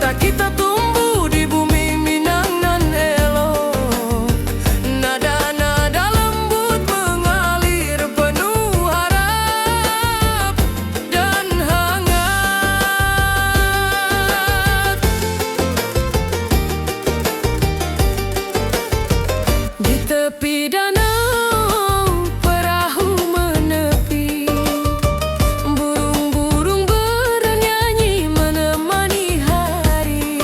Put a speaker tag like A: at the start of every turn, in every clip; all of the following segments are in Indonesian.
A: Cinta kita tumbuh di bumi Minang nan elok. Nada-nada lembut mengalir penuh harap dan hangat. Di tepi danau perahu menepi, burung-burung bernyanyi menemani hari.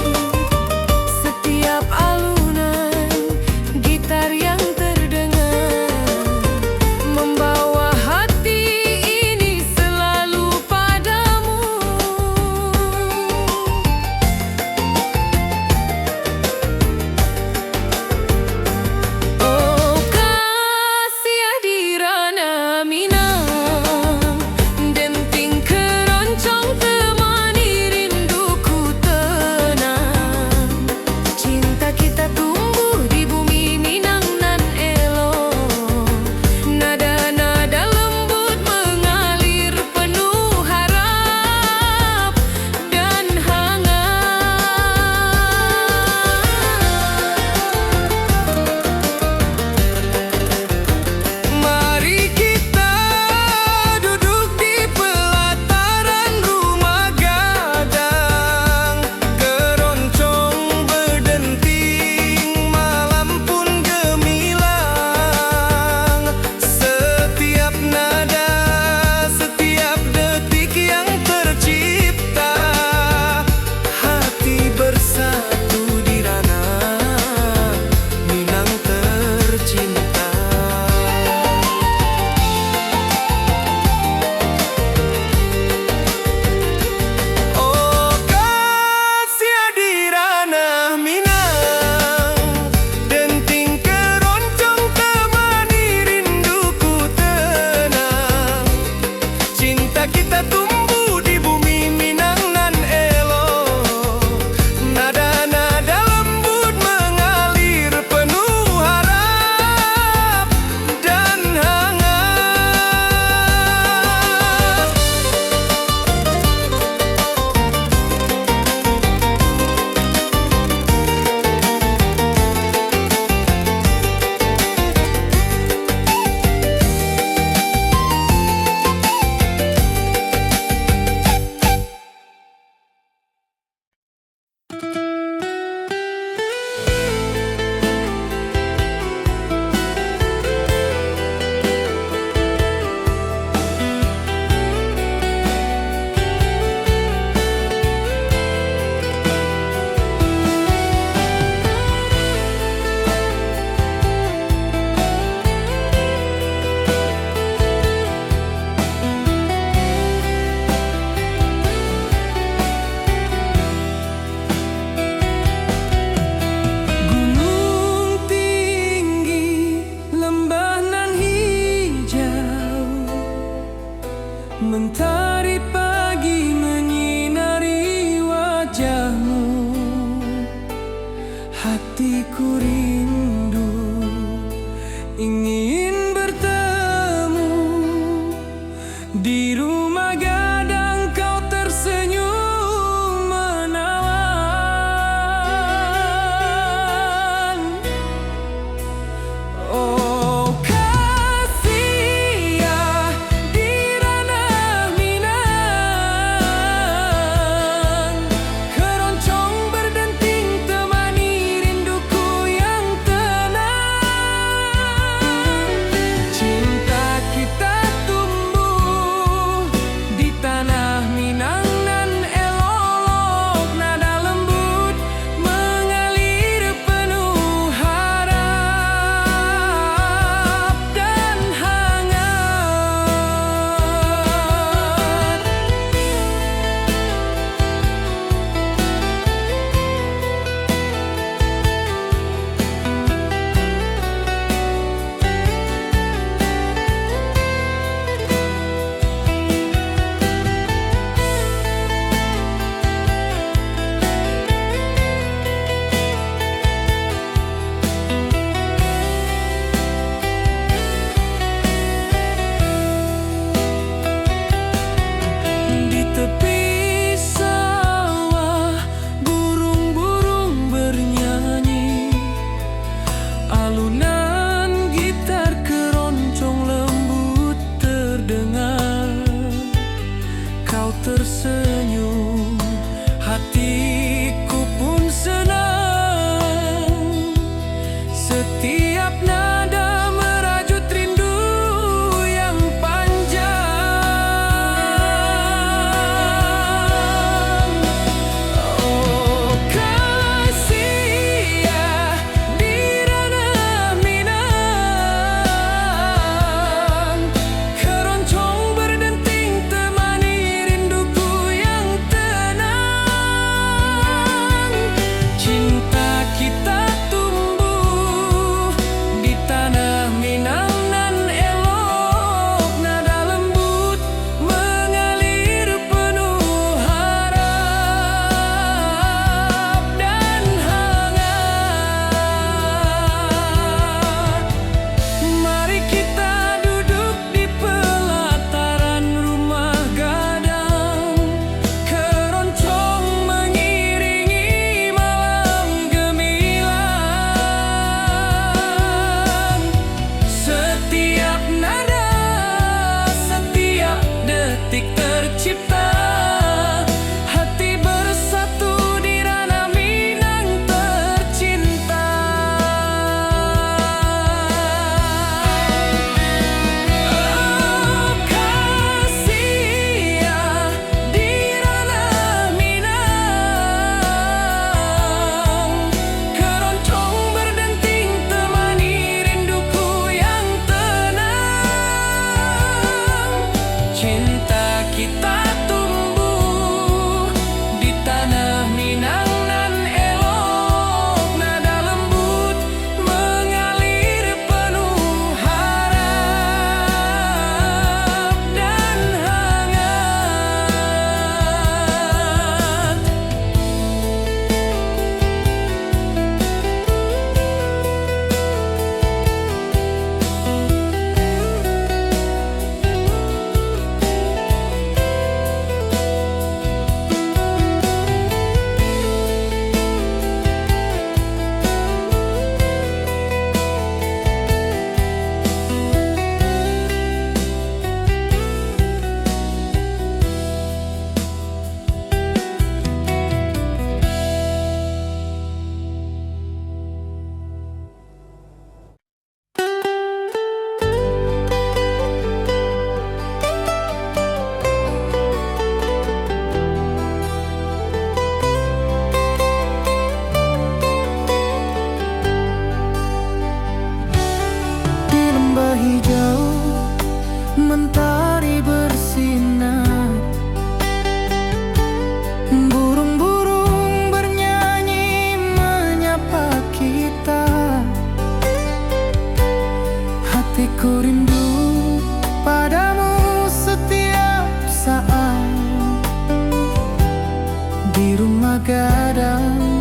B: rumah gadang,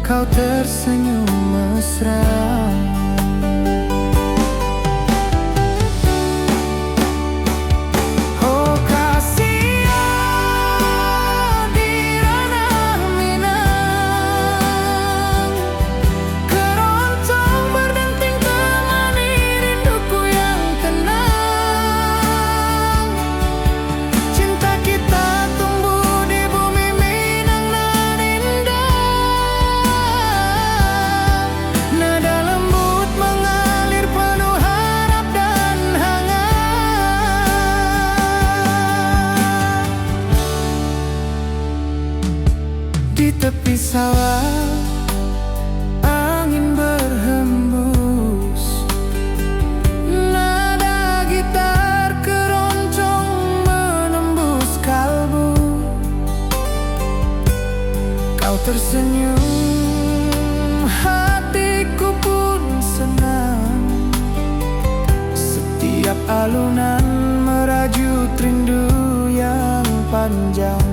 B: kau tersenyum mesra. Di tepi sawah, angin berhembus, nada gitar keroncong menembus kalbu. Kau tersenyum, hatiku pun senang. Setiap alunan merajut rindu yang panjang.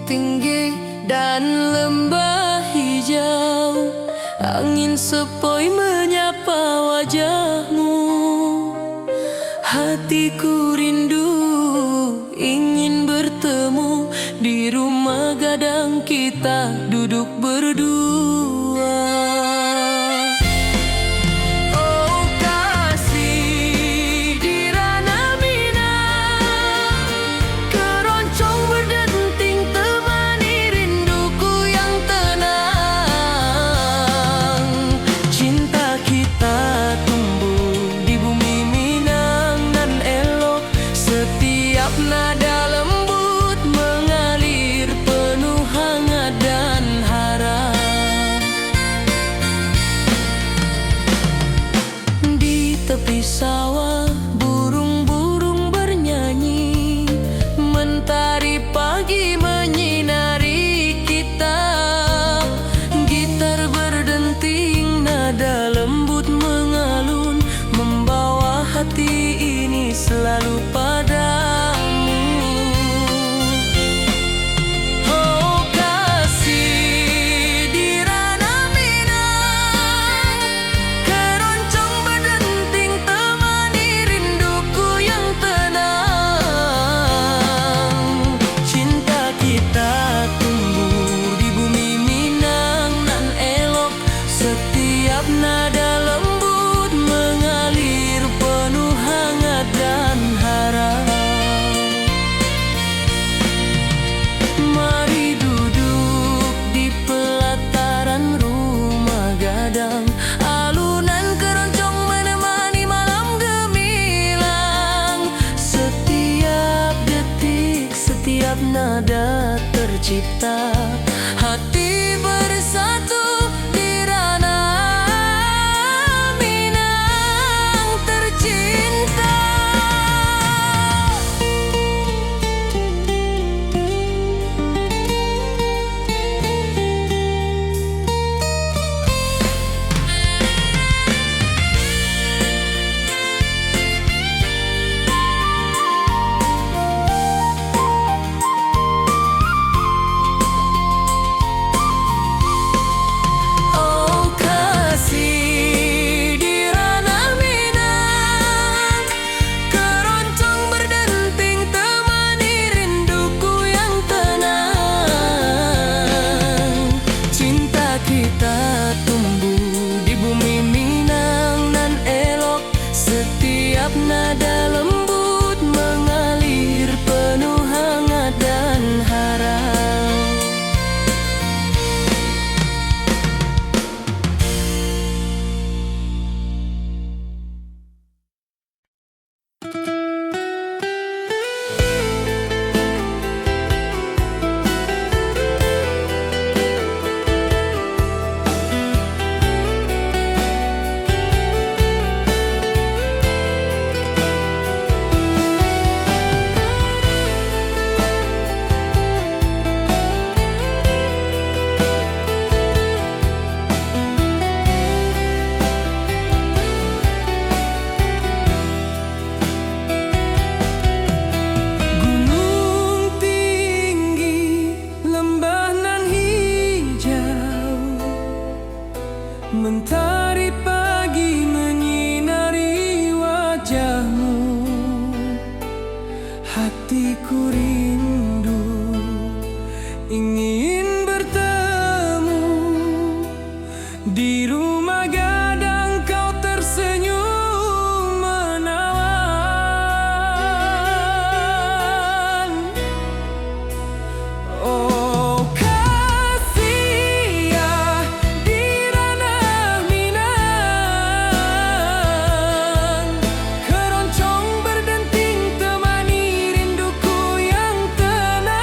A: Tinggi dan lembah hijau, angin sepoi menyapa wajahmu. Hatiku rindu ingin bertemu di rumah gadang, kita duduk berdua. Nada lembut mengalir penuh hangat dan harap. Di tepi sawah burung-burung bernyanyi, mentari pagi menyinari kita. Gitar berdenting, nada lembut mengalun, membawa hati ini selalu padamu. setiap nada tercipta. Hati bersatu di ranah Minang tercinta. Kita tumbuh di bumi Minang nan elok, setiap nada lembut mengalir penuh hangat dan harap. Mentari pagi menyinari wajahmu, hatiku rindu ingin bertemu. Di rumah gadang kau tersenyum menawan. Oh kasih ya, di ranah Minang, keroncong berdenting temani rinduku yang tenang.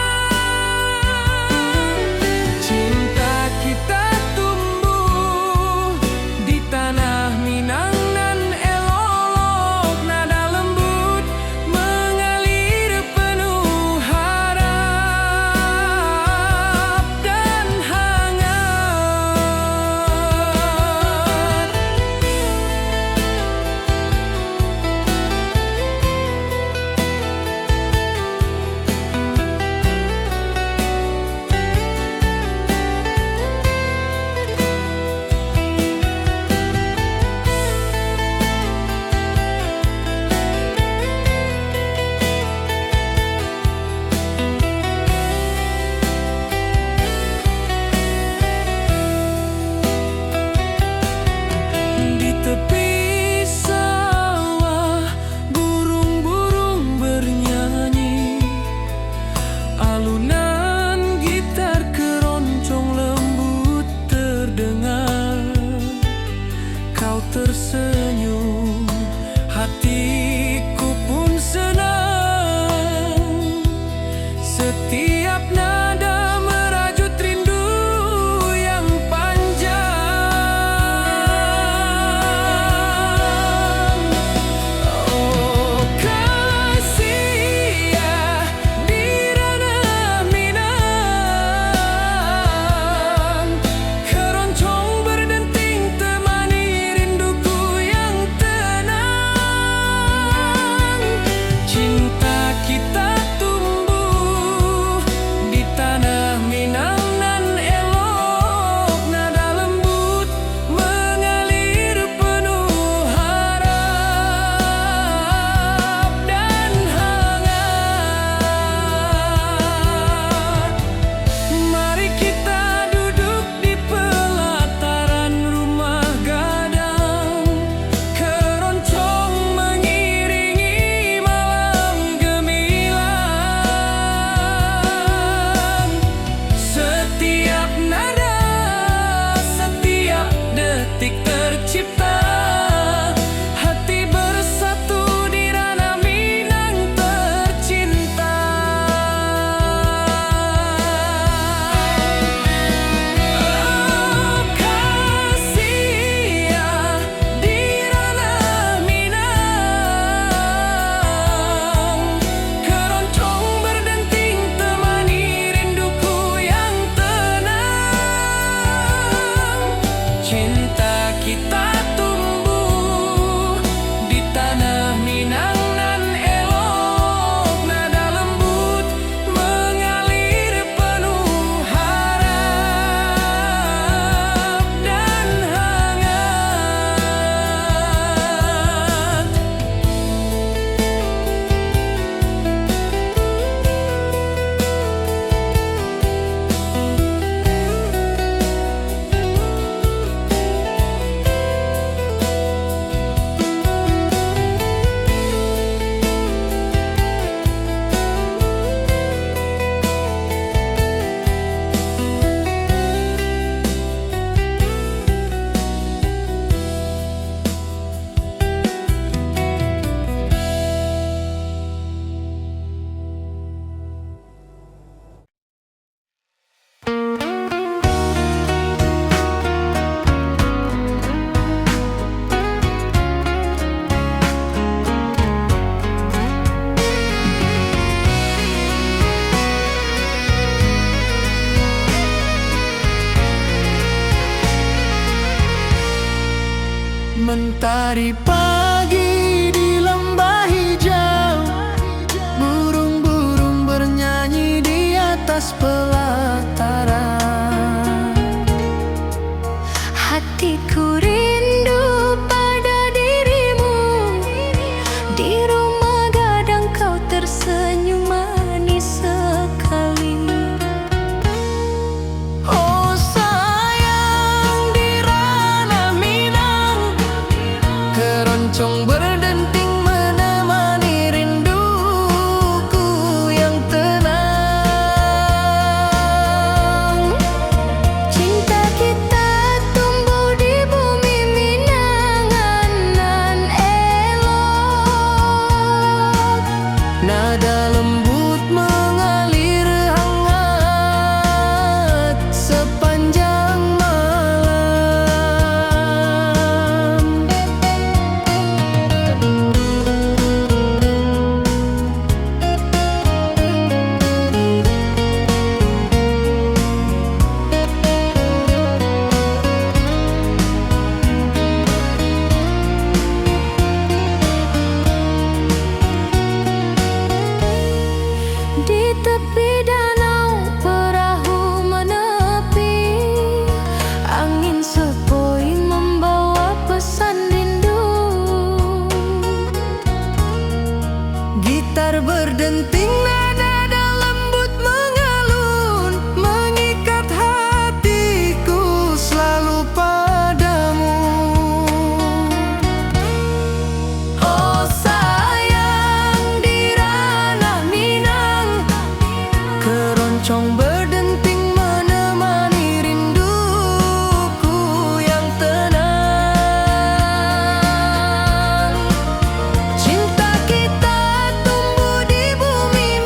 B: Hari pagi di lembah hijau, burung-burung bernyanyi di atas pelataran.
C: Hatiku rindu pada dirimu, di rumah gadang kau tersenyum manis sekali.
B: Oh sayang, di ranah Minang, keroncong berdenting menemani rinduku yang tenang.
C: Cinta kita tumbuh di bumi Minangan nan elok.
B: Nada lembut mengalir hangat sepanjang malam.
C: Di tepi danau perahu menepi, angin sepoi membawa pesan rindu.
B: Gitar berdenting, nada lembut mengalun, mengikat hatiku selalu padamu. Oh sayang, di ranah Minang, keroncong berdenting menemani rinduku yang tenang. Cinta kita tumbuh di bumi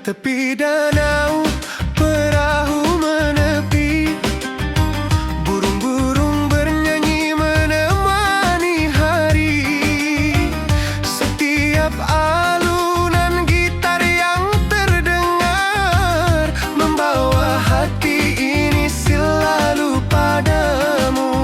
D: tepi danau perahu menepi, burung-burung bernyanyi menemani hari. Setiap alunan gitar yang terdengar membawa hati ini selalu padamu.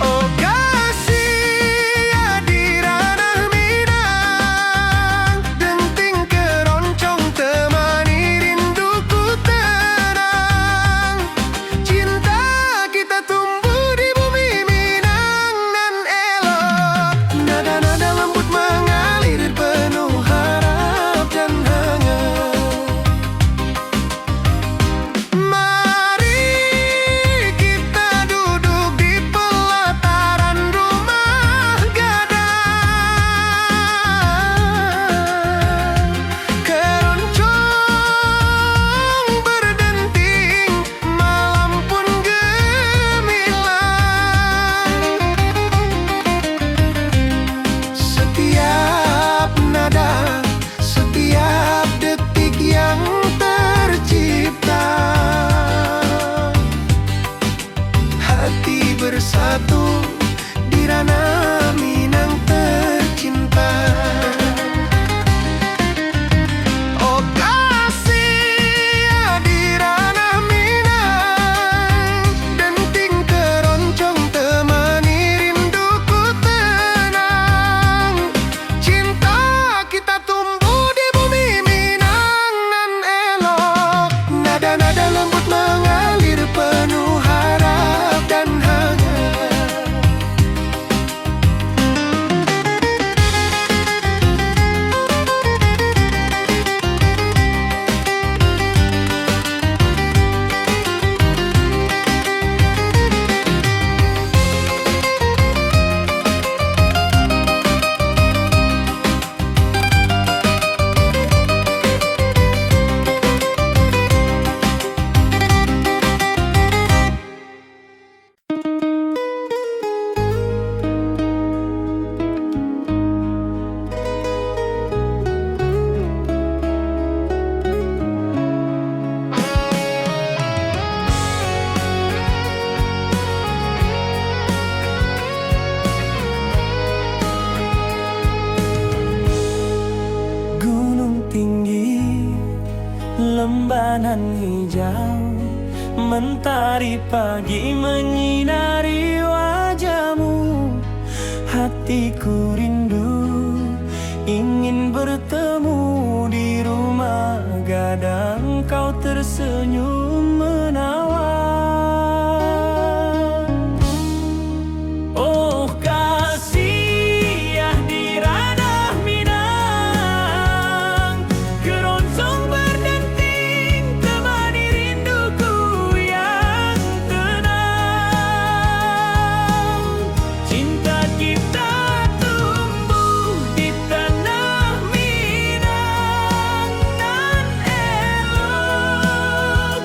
D: Oh kasih di ranah Minang, denting keroncong temani rinduku tenang. Cinta kita tumbuh di bumi Minang nan elok, nada-nada lembut mengalir penuh harap dan hangat. Mari kita duduk di pelataran rumah gadang. Keroncong berdenting, malam pun gemilang. Setiap nada, setiap detik yang tercipta, hati bersatu di ranah Minang tercinta. Oh kasih di ranah Minang, denting keroncong temani rinduku tenang. Cinta kita tumbuh di bumi Minang nan elok, nada-nada lembut mengalir penuh harap dan hangat.
A: Gunung tinggi, lembanan hijau, mentari pagi menyinari wajahmu. Hatiku rindu, ingin bertemu di rumah gadang. Kau tersenyum menawan. Oh kasih di ranah Minang, keroncong berdenting temani rinduku yang tenang. Cinta kita tumbuh di tanah Minang nan elok,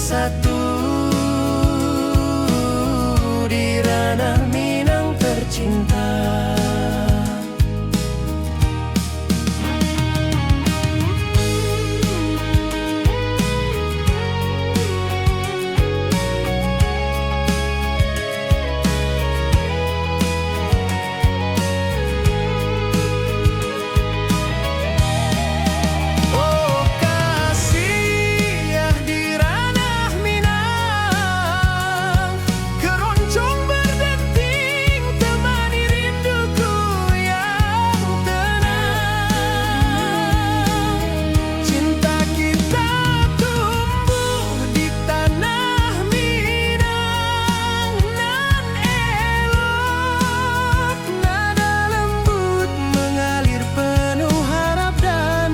B: bersatu di ranah Minang tercinta.
D: Oh kasih ya di ranah Minang, keroncong berdenting temani rinduku yang tenang. Cinta kita tumbuh di tanah Minang, nan elok, nada lembut mengalir penuh harap dan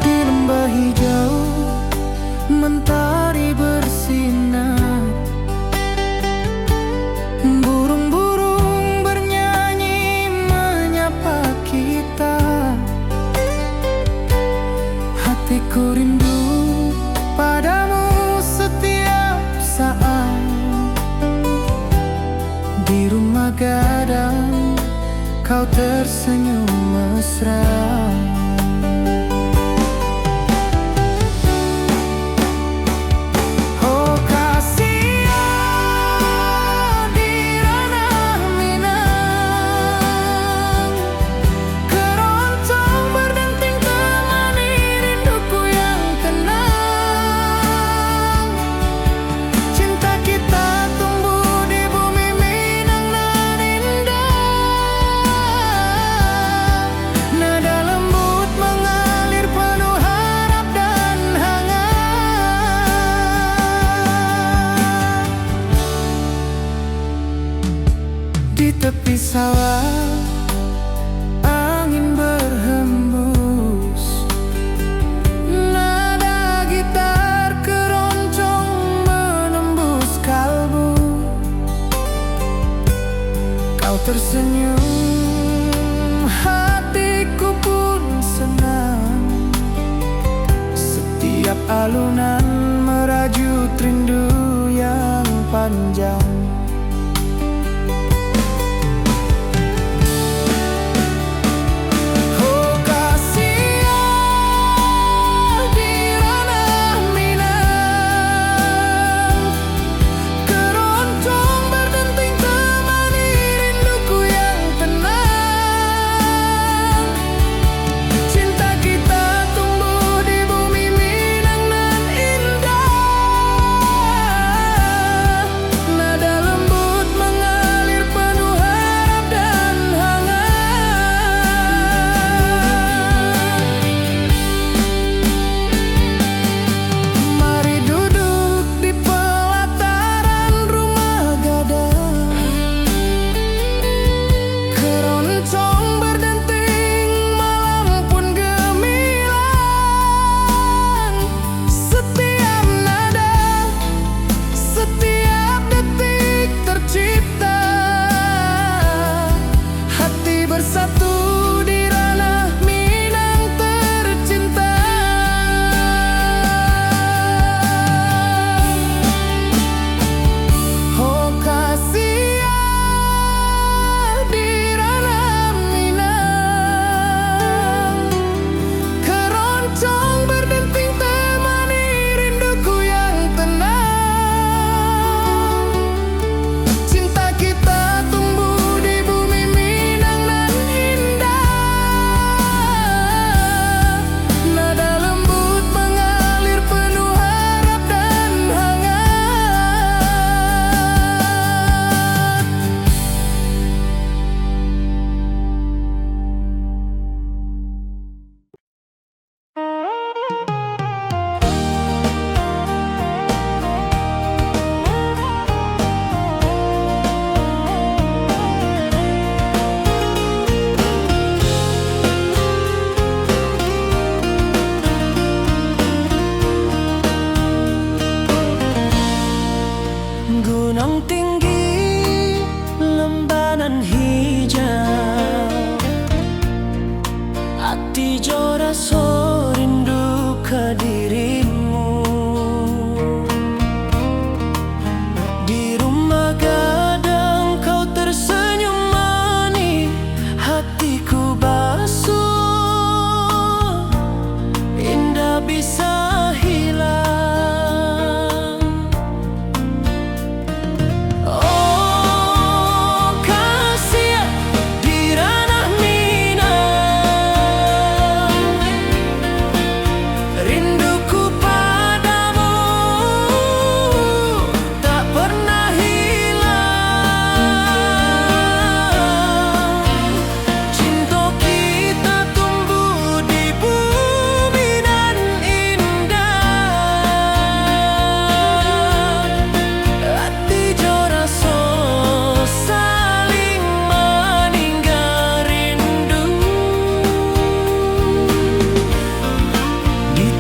D: di lembah hijau mentari bersinar, burung-burung bernyanyi menyapa kita. Hatiku rindu padamu setiap saat, di rumah gadang kau tersenyum mesra. Oh kasih di ranah Minang, keroncong berdenting temani rinduku yang tenang. Cinta kita tumbuh di bumi Minang nan indah, nada lembut mengalir penuh harap dan hangat. Di tepi sawah angin berhembus, nada gitar keroncong menembus kalbu. Kau tersenyum, hatiku pun senang. Setiap alunan merajut rindu yang panjang. Oh kasih di ranah Minang, keroncong berdenting temani rinduku yang tenang. Cinta kita tumbuh di bumi Minang nan indah, nada lembut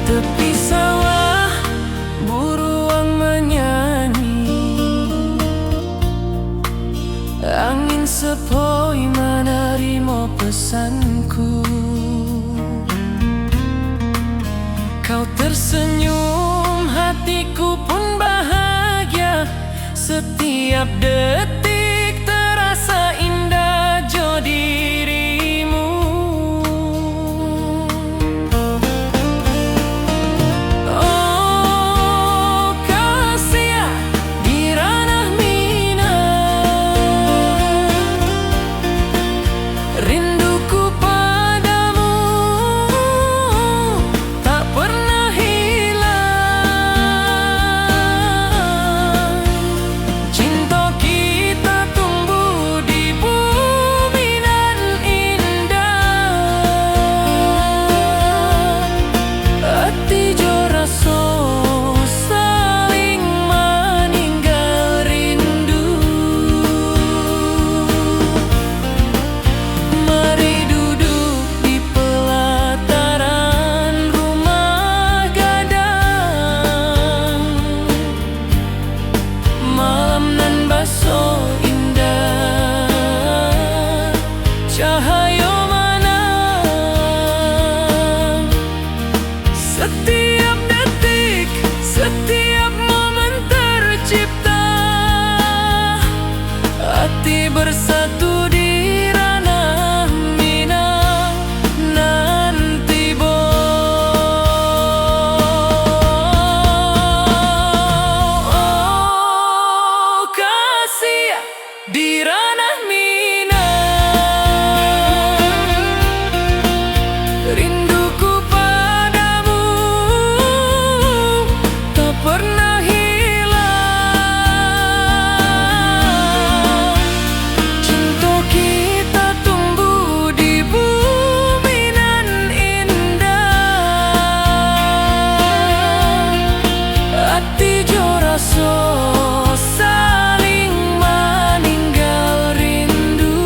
B: tepi sawah buruang menyanyi, angin sepoi menerima pesanku. Kau tersenyum, hatiku pun bahagia. Setiap detik terasa indah jo dirimu. Oh kasih di ranah Minang, rinduku padamu tak pernah hilang. Cinta kita tumbuh di bumi nan indah, hati jo rasa saling meninggal rindu. Mari duduk di pelataran rumah gadang, malam nan baso indah, cahaya manang. Setiap detik, setiap momen tercipta, hati bersatu di ranah Minang nanti bo. Oh kasih di ranah Minang, rinduku padamu tak pernah hilang. Cinta kita tumbuh di bumi nan indah, hati jo rasa saling meninggal rindu.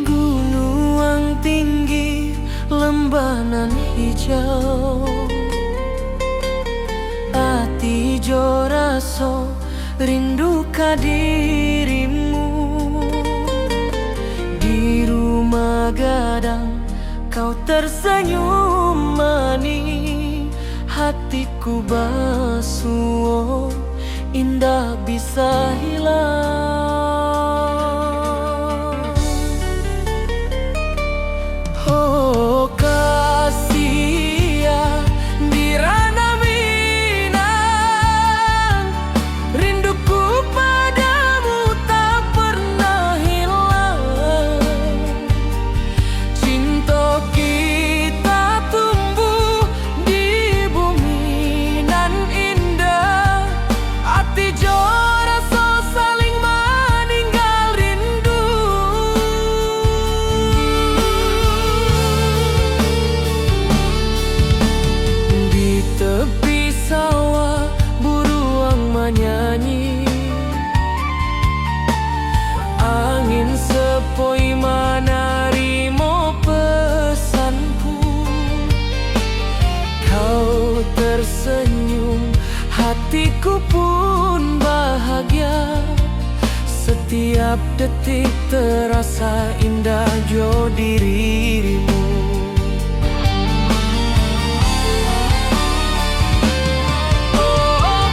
B: Gunung tinggi, lembah nan hijau, hati jo rasa rindu ka dirimu. Di rumah gadang kau tersenyum manis, hatiku basuh indah bisa hilang. Oh kasih di ranah Minang, rinduku padamu tak pernah hilang. Cinta kita tumbuh di bumi nan indah, hati jo rasa saling meninggal rindu. Di tepi sawah buruang menyanyi, angin sepoi menerima pesanku. Kau tersenyum, hatiku pun bahagia. Setiap detik terasa indah jo dirimu. Oh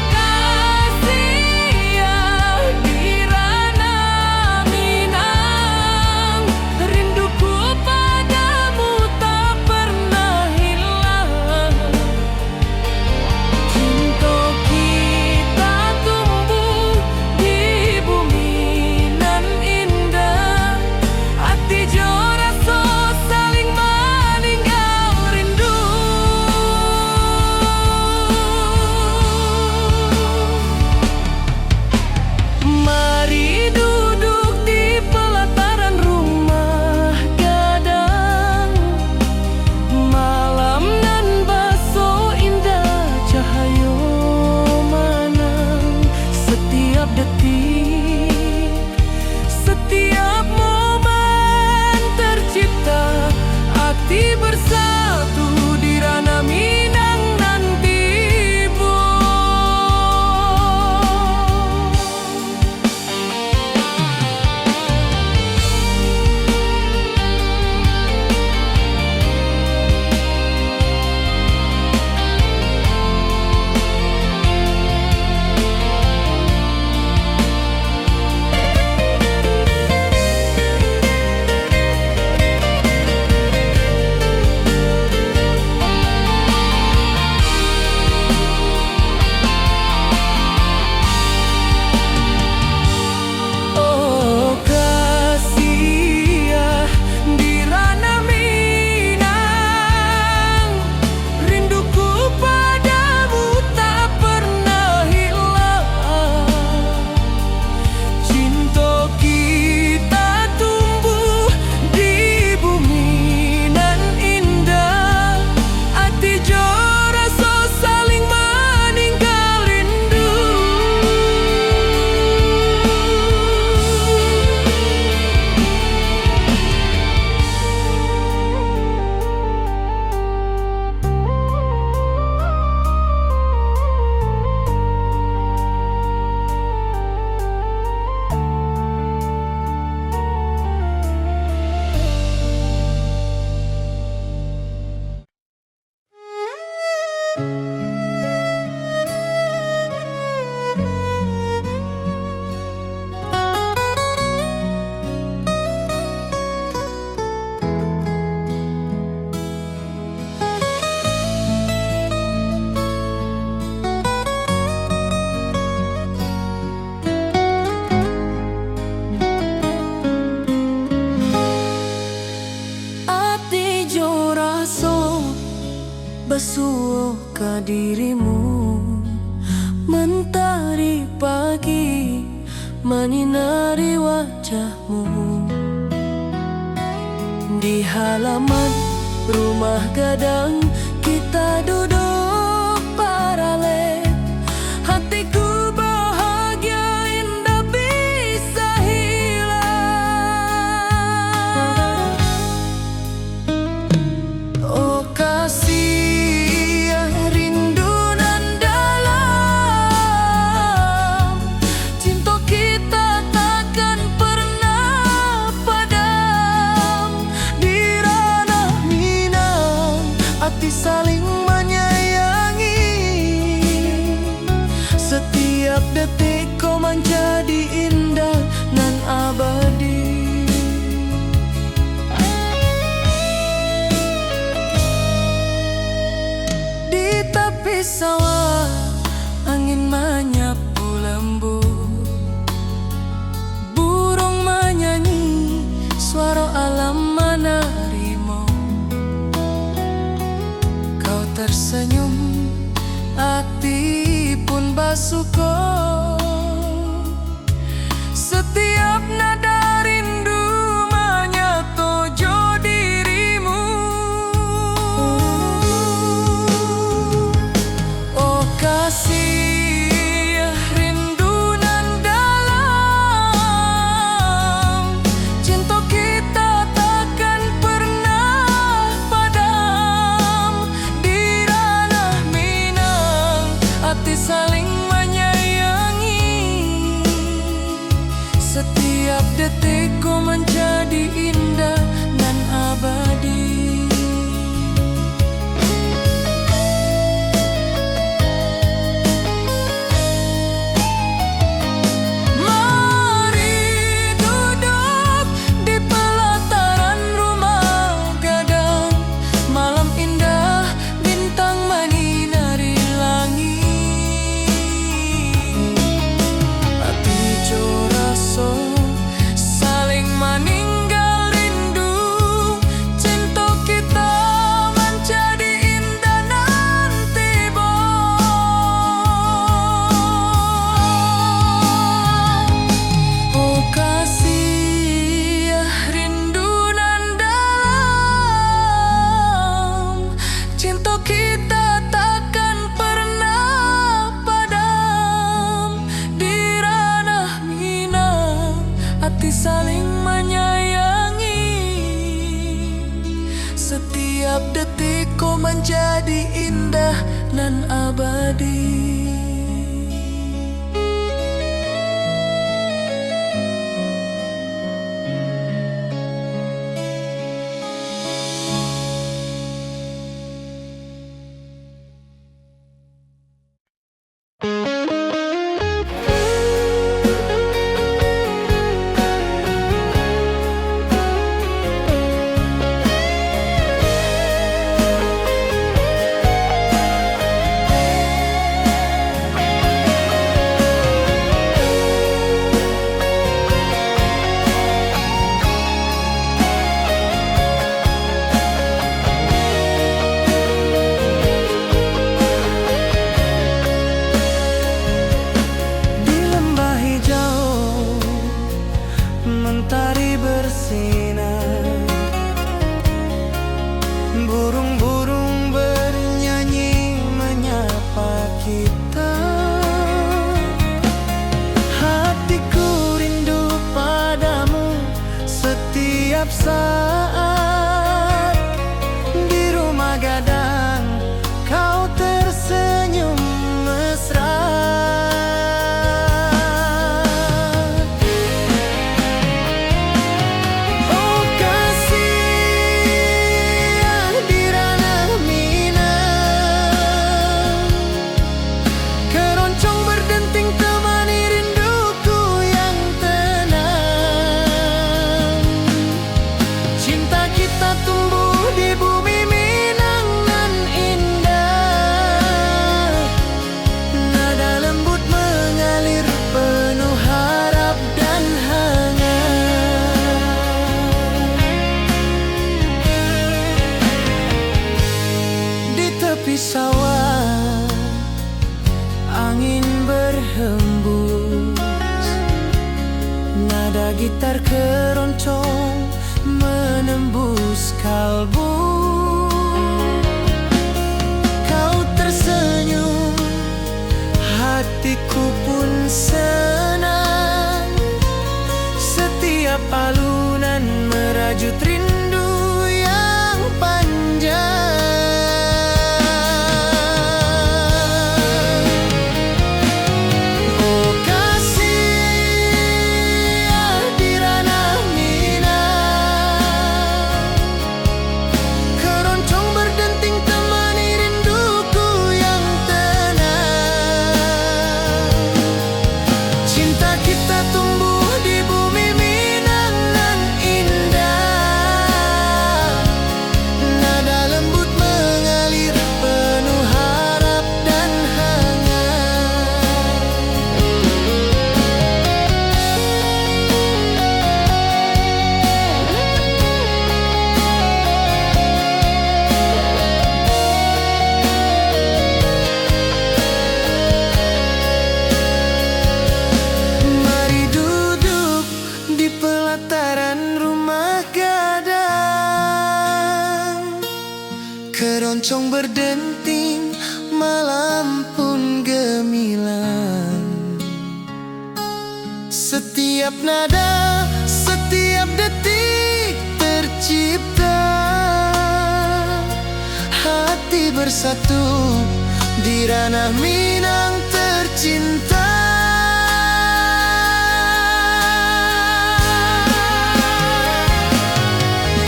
B: pagi menyinari wajahmu. Di halaman rumah gadang kita duduk paralel. Hatiku bahagia indah bisa hilang. Oh kasih rindu nan dalam, cinta kita takkan pernah padam. Di ranah Minang hati saling menyayangi. Setiap detik kau menjadi indah nan abadi. Di tepi sawah angin menyapu lembut, burung menyanyi, suara alam menerimu. Kau tersenyum, hati pun bersyukur. Setiap nada rindu menyatu dirimu. Oh kasih rindu nan dalam, cinta kita takkan pernah padam. Di ranah Minang hati saling menyayangi.
D: gitar keroncong menembus kalbu. Kau tersenyum, hatiku pun senang. Setiap alunan merajut rindu yang panjang. Oh kasih di ranah Minang, keroncong berdenting temani rinduku yang tenang. Cinta kita tumbuh di bumi Minang nan indah. Nada lembut mengalir penuh harap dan hangat. Mari duduk di pelataran rumah gadang. Keroncong berdenting, malam pun gemilang. Setiap nada, setiap detik tercipta. Hati bersatu di ranah Minang tercinta.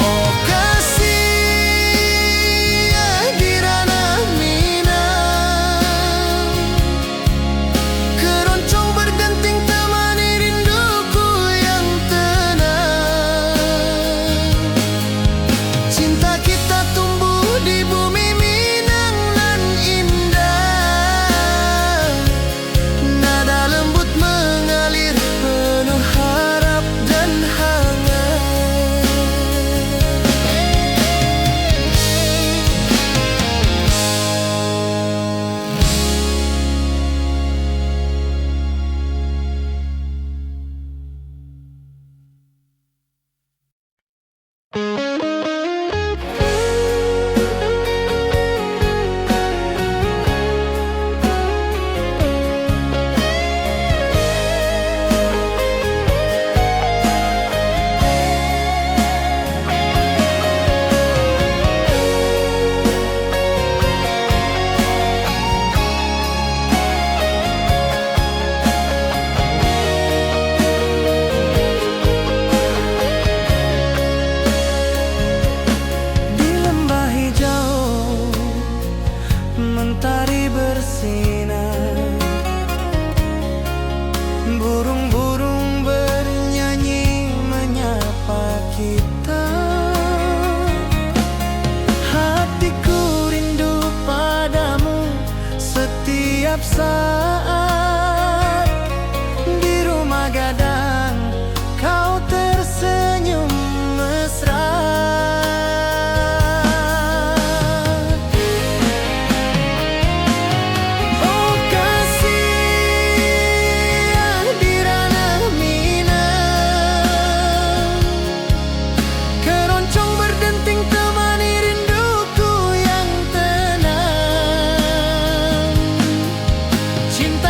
D: Oh kasih di ranah Minang, keroncong berdenting temani rinduku yang tenang. Cinta kita tumbuh di bumi Minang nan indah. Nada lembut mengalir penuh harap dan hangat. Di lembah hijau mentari bersinar, burung-burung bernyanyi menyapa kita. Hatiku rindu padamu setiap saat. Di rumah gadang kau tersenyum mesra. Oh kasih di ranah Minang, keroncong berdenting temani rinduku yang tenang. Cinta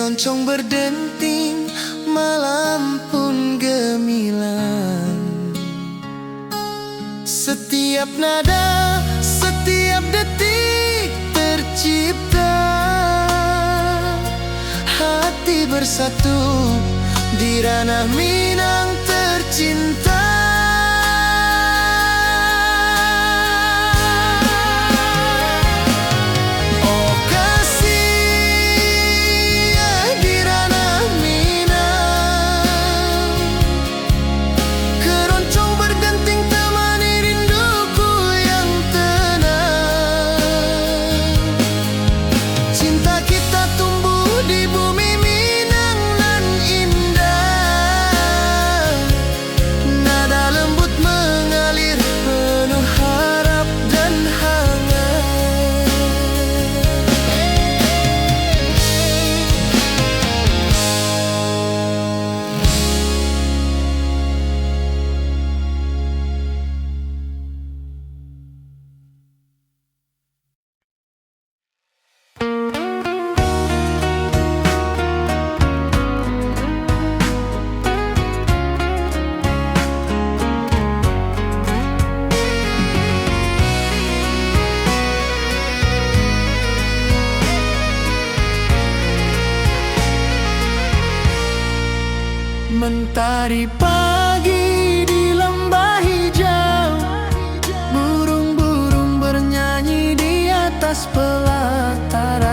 D: Keroncong berdenting, malam pun gemilang. Setiap nada, setiap detik tercipta. Hati bersatu di ranah Minang tercinta. Oh kasih di ranah Minang, keroncong berdenting temani rinduku yang tenang. Cinta kita tumbuh di bumi Minang nan indah. Nada lembut mengalir penuh harap dan hangat. Mentari pagi di lembah hijau, burung-burung bernyanyi di atas pelataran.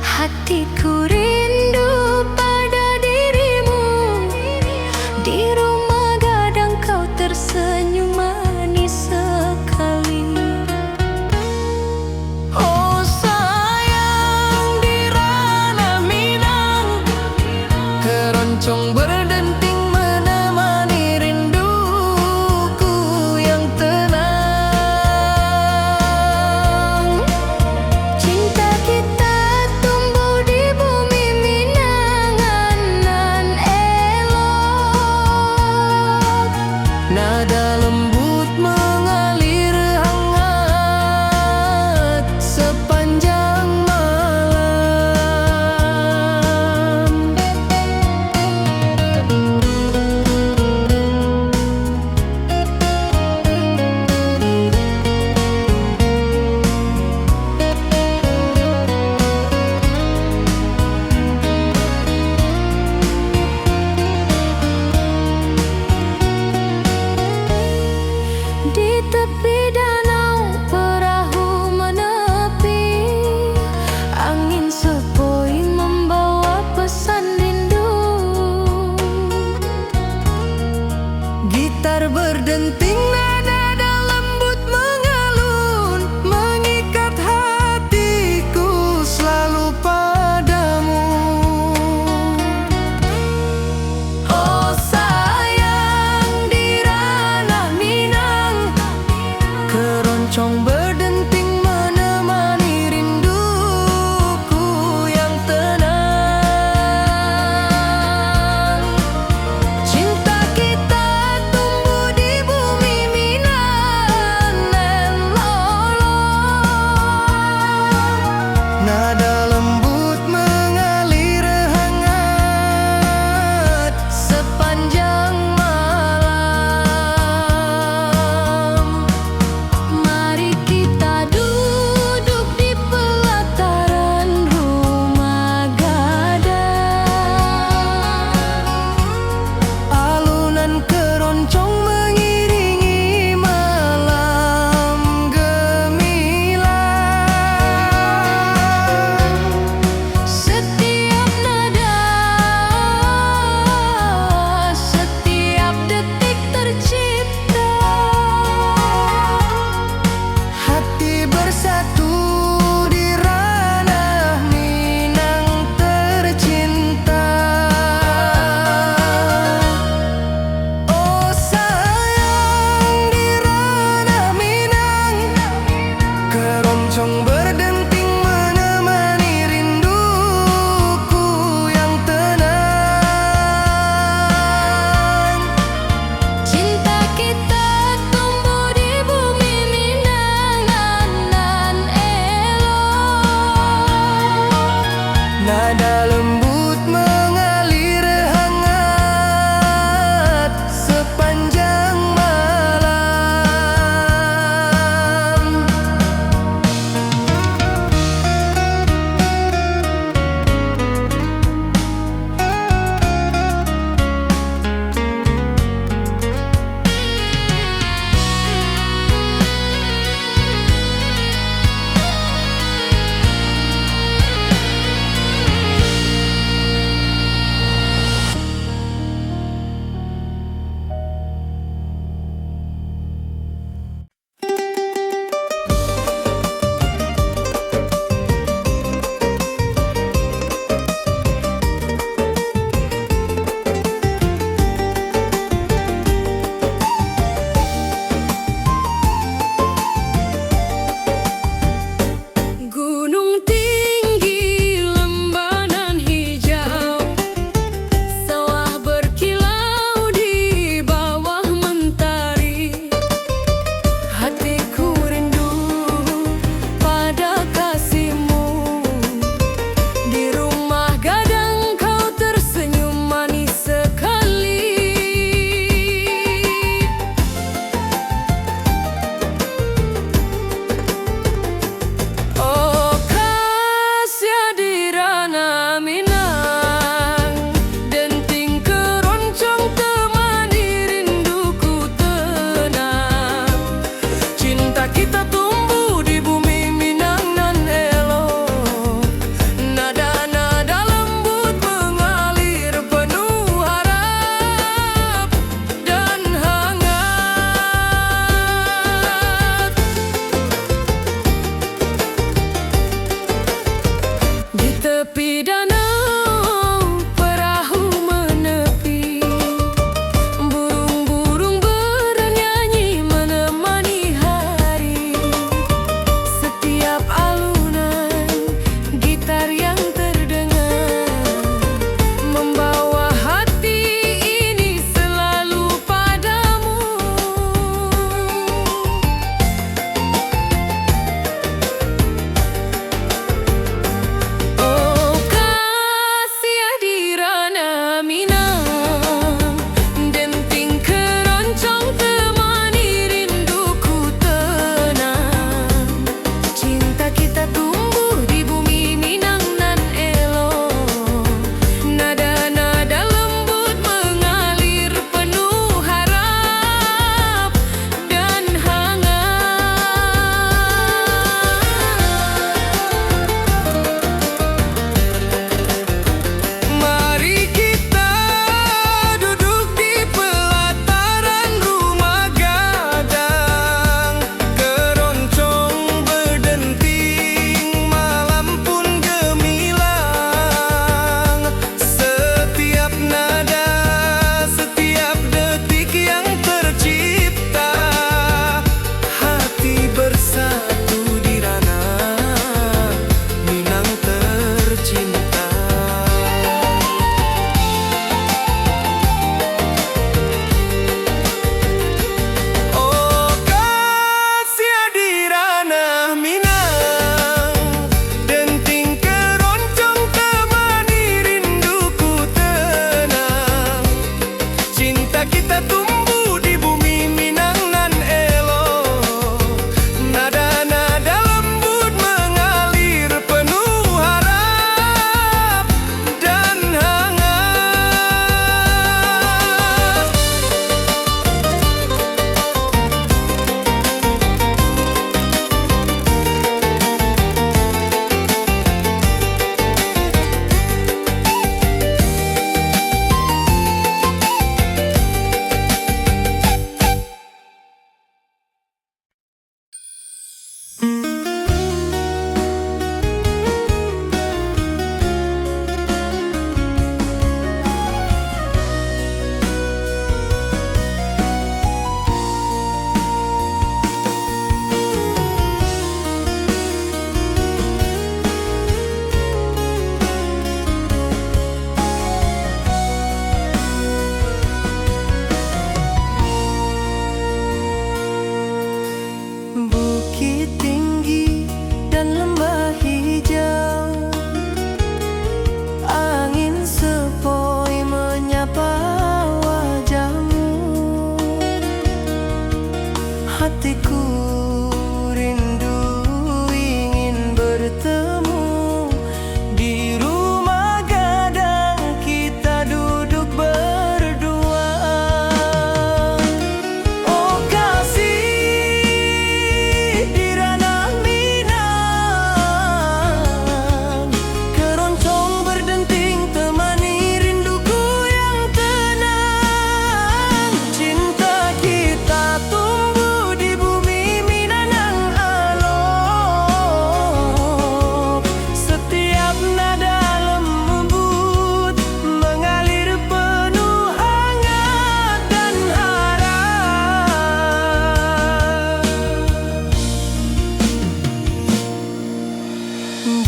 C: Hatiku rindu pada dirimu, di rumah gadang kau tersenyum manis sekali.
D: Oh sayang di ranah Minang, keroncong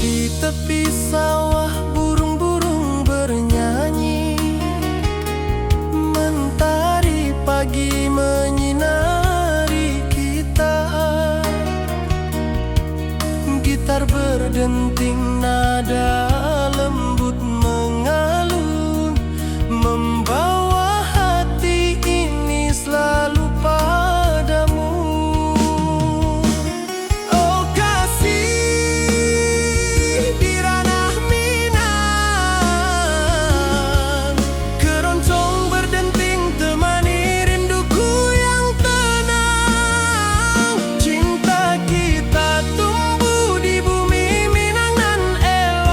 D: Di tepi sawah burung-burung bernyanyi, mentari pagi menyinari kita. Gitar berdenting, nada lembut mengalun, membawa hati ini selalu padamu. Oh kasih, di ranah Minang, keroncong berdenting temani rinduku yang tenang. Cinta kita tumbuh di bumi Minang nan elok.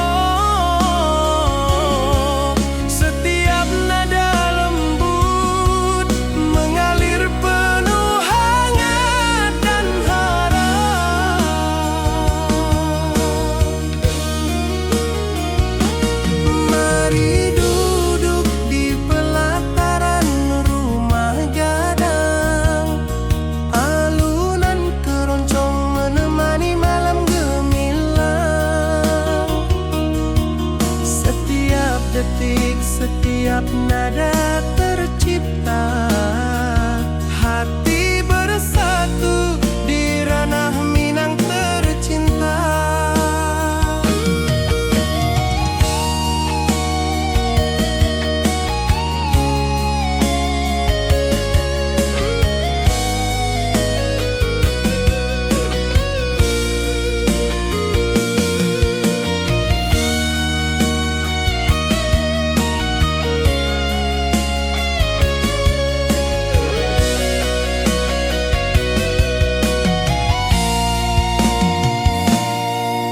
D: Setiap nada lembut mengalir penuh hangat dan harap. Mari duduk di pelataran rumah gadang, alunan keroncong menemani malam gemilang. Setiap detik, setiap nada tercipta, hati bersatu di ranah Minang tercinta.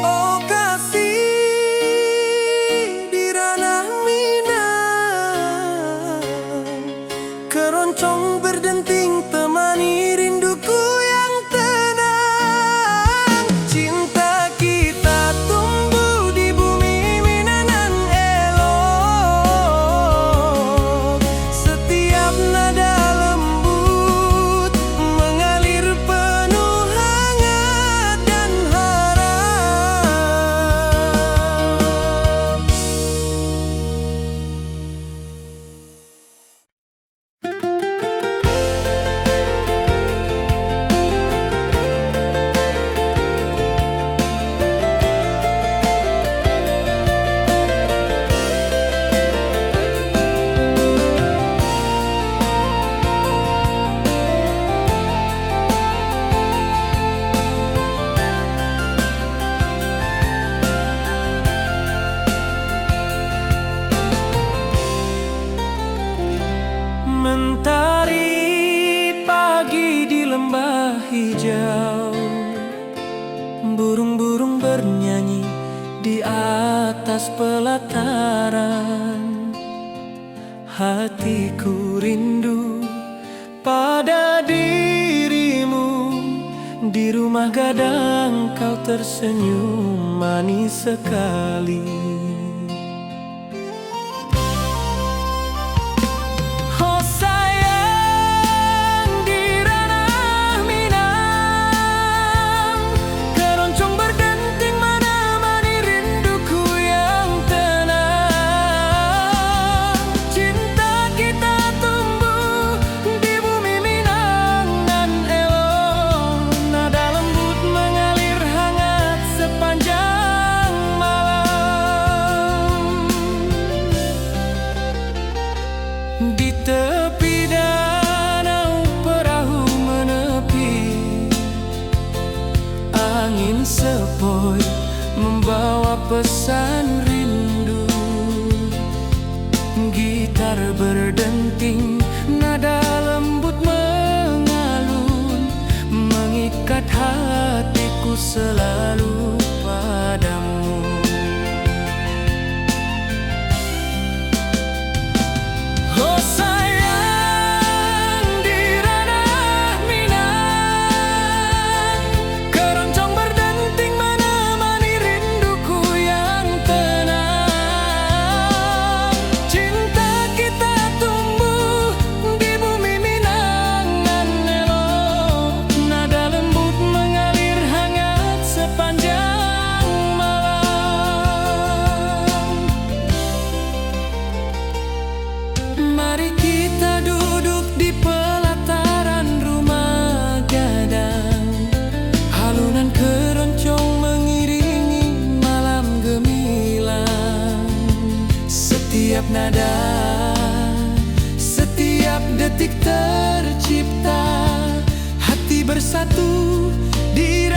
D: Oh kasih, di ranah Minang, keroncong berdenting temani rinduku yang tenang. Cinta kita tumbuh di bumi Minang nan elok. Setiap nada lembut mengalir penuh hangat dan harap. Mentari pagi di lembah hijau, burung-burung bernyanyi di atas pelataran. Hatiku rindu pada dirimu, di rumah gadang kau tersenyum manis sekali. Oh sayang, di ranah Minang, keroncong berdenting menemani rinduku yang tenang. Cinta kita tumbuh di bumi Minang nan elok. Nada lembut mengalir hangat sepanjang malam. Di tepi danau perahu menepi, angin sepoi membawa pesan rindu. Gitar berdenting, nada lembut mengalun, mengikat hatiku selalu padamu. Oh sayang, di ranah Minang, keroncong berdenting menemani rinduku yang tenang. Cinta kita tumbuh di bumi Minang nan elok. Nada lembut mengalir hangat sepanjang
A: setiap nada, setiap detik tercipta, hati bersatu di